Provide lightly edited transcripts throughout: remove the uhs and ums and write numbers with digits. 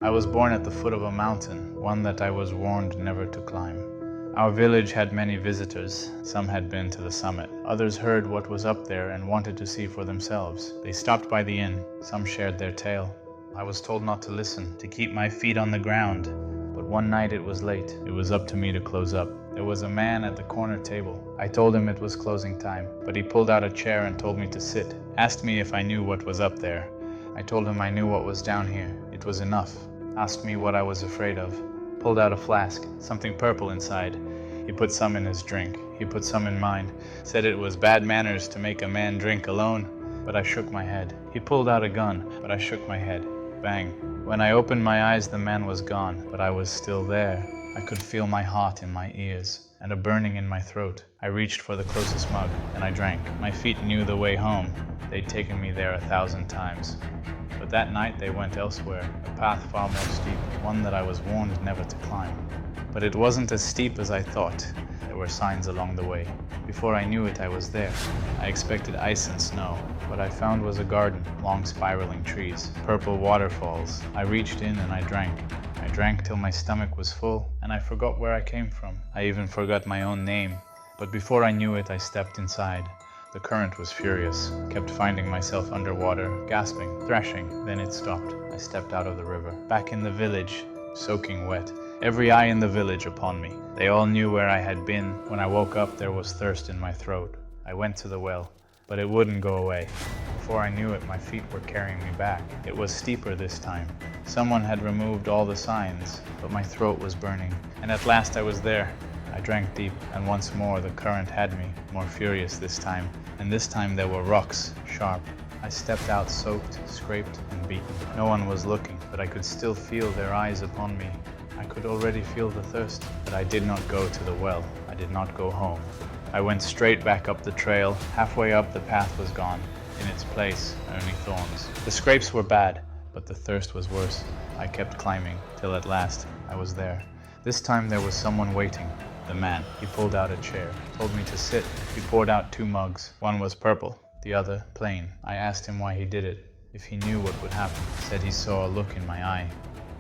I was born at the foot of a mountain, one that I was warned never to climb. Our village had many visitors. Some had been to the summit. Others heard what was up there and wanted to see for themselves. They stopped by the inn. Some shared their tale. I was told not to listen, to keep my feet on the ground. But one night it was late. It was up to me to close up. There was a man at the corner table. I told him it was closing time, but he pulled out a chair and told me to sit. Asked me if I knew what was up there. I told him I knew what was down here. It was enough. Asked me what I was afraid of. Pulled out a flask, something purple inside. He put some in his drink. He put some in mine. Said it was bad manners to make a man drink alone, but I shook my head. He pulled out a gun, but I shook my head. Bang. When I opened my eyes, the man was gone, but I was still there. I could feel my heart in my ears and a burning in my throat. I reached for the closest mug and I drank. My feet knew the way home. They'd taken me there 1,000 times. But that night they went elsewhere, a path far more steep, one that I was warned never to climb. But it wasn't as steep as I thought. There were signs along the way. Before I knew it, I was there. I expected ice and snow. What I found was a garden, long spiraling trees, purple waterfalls. I reached in and I drank. I drank till my stomach was full, and I forgot where I came from. I even forgot my own name. But before I knew it, I stepped inside. The current was furious. Kept finding myself underwater, gasping, thrashing. Then it stopped. I stepped out of the river. Back in the village, soaking wet. Every eye in the village upon me. They all knew where I had been. When I woke up, there was thirst in my throat. I went to the well, but it wouldn't go away. Before I knew it, my feet were carrying me back. It was steeper this time. Someone had removed all the signs, but my throat was burning. And at last I was there. I drank deep, and once more the current had me, more furious this time. And this time there were rocks, sharp. I stepped out soaked, scraped, and beaten. No one was looking, but I could still feel their eyes upon me. I could already feel the thirst, but I did not go to the well. I did not go home. I went straight back up the trail. Halfway up, the path was gone. In its place, only thorns. The scrapes were bad, but the thirst was worse. I kept climbing, till at last, I was there. This time there was someone waiting. The man. He pulled out a chair, told me to sit. He poured out 2 mugs. One was purple, the other plain. I asked him why he did it, if he knew what would happen. Said he saw a look in my eye.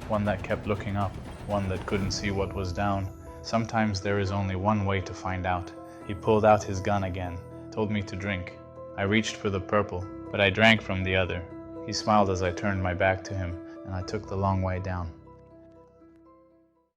One that kept looking up, one that couldn't see what was down. Sometimes there is only one way to find out. He pulled out his gun again, told me to drink. I reached for the purple, but I drank from the other. He smiled as I turned my back to him, and I took the long way down.